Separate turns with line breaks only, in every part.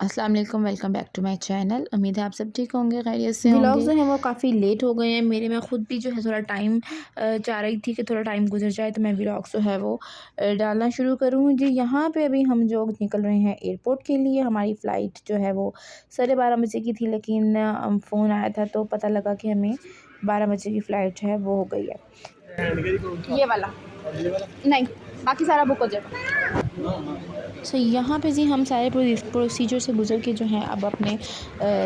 अस्सलाम वालेकुम, welcome back to my channel. उम्मीद है आप सब ठीक होंगे, खैरियत से होंगे।
व्लॉग्स जो हैं वो काफ़ी लेट हो गए हैं मेरे। मैं ख़ुद भी जो है थोड़ा टाइम चाह रही थी कि थोड़ा टाइम गुजर जाए तो मैं व्लॉग्स जो है वो डालना शुरू करूँ जी। यहाँ पे अभी हम जो निकल रहे हैं एयरपोर्ट के लिए। हमारी फ़्लाइट जो है वो 12:30 बजे की थी, लेकिन फ़ोन आया था तो पता लगा कि हमें 12 बजे की फ़्लाइट है वो हो गई है। ये वाला नहीं, बाकी सारा बुक हो जाएगा। सो यहाँ पे जी हम सारे प्रोसीजर से गुज़र के जो है अब अपने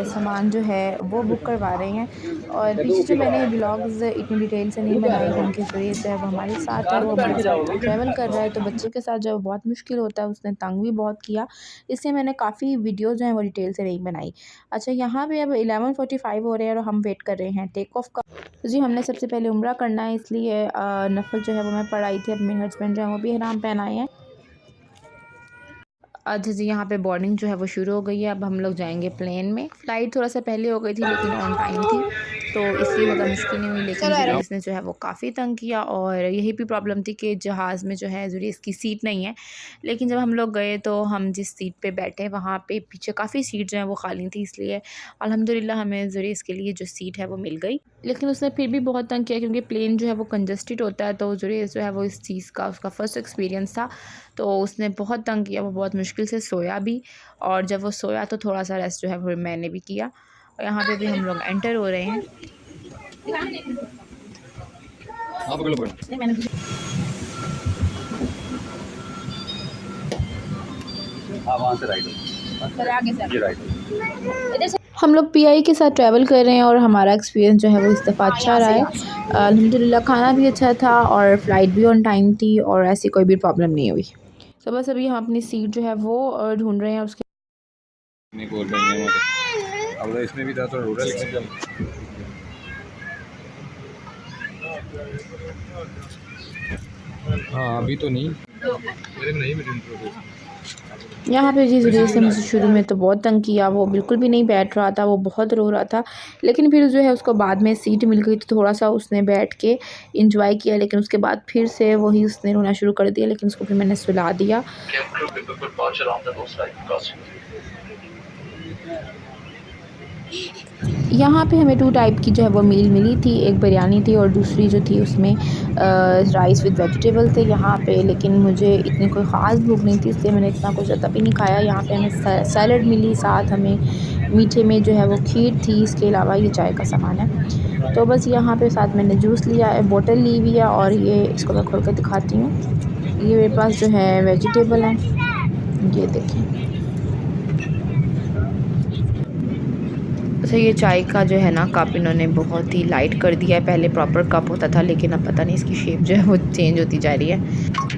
सामान जो है वो बुक करवा रहे हैं। और पीछे जो मैंने व्लॉग्स इतनी डिटेल से नहीं बनाए जिनके ज़रिए जो है वो हमारे साथ है, वो हमारे साथ ट्रैवल कर रहा है, तो बच्चे के साथ जो बहुत मुश्किल होता है, उसने तंग भी बहुत किया, इसलिए मैंने काफ़ी वीडियोज़ जो हैं वो डिटेल से नहीं बनाई। अच्छा, यहाँ पे अब 11:45 हो रहे हैं और हम वेट कर रहे हैं टेक ऑफ का। तो जी हमने सबसे पहले उम्रा करना है, इसलिए नफ़ल जो है वो मैं पढ़ाई थी। अब मेरे हस्बैंड जो है वो भी इहराम पहनाए हैं। अच्छा जी, यहाँ पे बोर्डिंग जो है वो शुरू हो गई है। अब हम लोग जाएंगे प्लेन में। फ़्लाइट थोड़ा सा पहले हो गई थी लेकिन ऑन टाइम थी, तो इसलिए ज़्यादा मुश्किल नहीं हुई। लेकिन जुरेस ने जो है वो काफ़ी तंग किया और यही भी प्रॉब्लम थी कि जहाज़ में जो है जुरेस की सीट नहीं है। लेकिन जब हम लोग गए तो हम जिस सीट पे बैठे वहाँ पे पीछे काफ़ी सीट जो है वो खाली थी, इसलिए अल्हम्दुलिल्लाह हमें जुरेस के लिए जो सीट है वो मिल गई। लेकिन उसने फिर भी बहुत तंग किया क्योंकि प्लेन जो है वो कंजस्टेड होता है, तो जुरेस जो है वो इस चीज़ का उसका फ़र्स्ट एक्सपीरियंस था, तो उसने बहुत तंग किया। वो बहुत मुश्किल से सोया भी, और जब वो सोया तो थोड़ा-सा रेस्ट जो है वो मैंने भी किया। और यहाँ पे भी हम लोग एंटर हो रहे हैं।
वहाँ से राइट हो,
आगे से
ये राइट हो।
हम लोग पीआई के साथ ट्रैवल कर रहे हैं और हमारा एक्सपीरियंस जो है वो इस दफ़ा अच्छा रहा है। अल्हम्दुलिल्लाह खाना भी अच्छा था और फ़्लाइट भी ऑन टाइम थी और ऐसी कोई भी प्रॉब्लम नहीं हुई। तो बस अभी हम अपनी सीट जो है वो ढूंढ रहे हैं। उसके
नहीं बोल रहे हैं अब इसमें भी था तो रूरल लेकिन चल। हाँ अभी तो नहीं, मेरे में नहीं मिली।
यहाँ पे जी जुरेस ने मुझे शुरू में तो बहुत तंग किया। वो बिल्कुल भी नहीं बैठ रहा था, वो बहुत रो रहा था। लेकिन फिर जो है उसको बाद में सीट मिल गई तो थोड़ा सा उसने बैठ के इंजॉय किया, लेकिन उसके बाद फिर से वही उसने रोना शुरू कर दिया। लेकिन उसको फिर मैंने सुला दिया। यहाँ पे हमें 2 टाइप की जो है वो मील मिली थी। एक बिरयानी थी और दूसरी जो थी उसमें राइस विद वेजिटेबल थे यहाँ पे। लेकिन मुझे इतनी कोई ख़ास भूख नहीं थी, इसलिए मैंने इतना कुछ ज़्यादा भी नहीं खाया। यहाँ पे हमें सैलड मिली, साथ हमें मीठे में जो है वो खीर थी। इसके अलावा ये चाय का सामान है। तो बस यहाँ पे साथ मैंने जूस लिया है, बोतल ली हुई है, और ये इसको मैं खोल कर दिखाती हूँ। ये मेरे पास जो है वेजिटेबल हैं, ये देखें।
अच्छा, ये चाय का जो है ना कप इन्होंने बहुत ही लाइट कर दिया है। पहले प्रॉपर कप होता था, लेकिन अब पता नहीं इसकी शेप जो है वो चेंज होती जा रही है।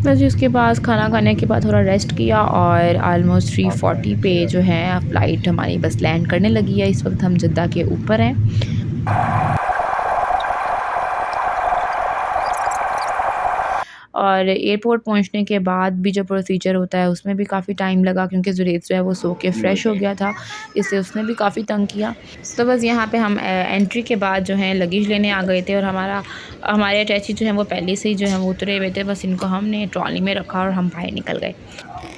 बस जी उसके बाद खाना खाने के बाद थोड़ा रेस्ट किया और ऑलमोस्ट 3:40 पे जो है फ़्लाइट हमारी बस लैंड करने लगी है। इस वक्त हम जद्दा के ऊपर हैं। और एयरपोर्ट पहुंचने के बाद भी जो प्रोसीजर होता है उसमें भी काफ़ी टाइम लगा, क्योंकि जुरेज जो है वो सो के फ़्रेश हो गया था, इससे उसने भी काफ़ी तंग किया। तो बस यहाँ पे हम एंट्री के बाद जो है लगेज लेने आ गए थे, और हमारे अटैची जो है वो पहले से ही जो है वो उतरे हुए थे। बस इनको हमने ट्रॉली में रखा और हम बाहर निकल गए।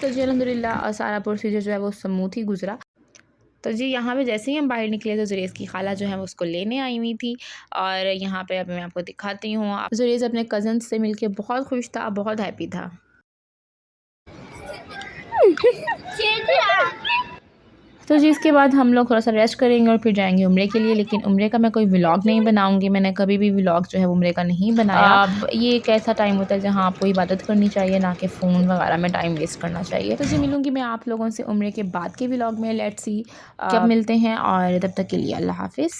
तो जी अल्हम्दुलिल्लाह सारा प्रोसीजर जो है वो स्मूथ ही गुजरा। तो जी यहाँ पे जैसे ही हम बाहर निकले तो जुरेज़ की खाला जो है वो उसको लेने आई हुई थी। और यहाँ पे अभी मैं आपको दिखाती हूँ। जुरेज़ अपने कज़न से मिलके बहुत खुश था, बहुत हैप्पी था। तो जी इसके बाद हम लोग थोड़ा सा रेस्ट करेंगे और फिर जाएंगे उम्रे के लिए। लेकिन उम्रे का मैं कोई व्लॉग नहीं बनाऊंगी, मैंने कभी भी व्लॉग जो है उम्रे का नहीं बनाया। अब ये एक ऐसा टाइम होता है जहाँ आपको इबादत करनी चाहिए, ना कि फ़ोन वगैरह में टाइम वेस्ट करना चाहिए। तो जी मिलूंगी मैं आप लोगों से उम्रे के बाद के व्लॉग में। लेट्स सी कब मिलते हैं, और तब तक के लिए अल्लाह हाफिज़।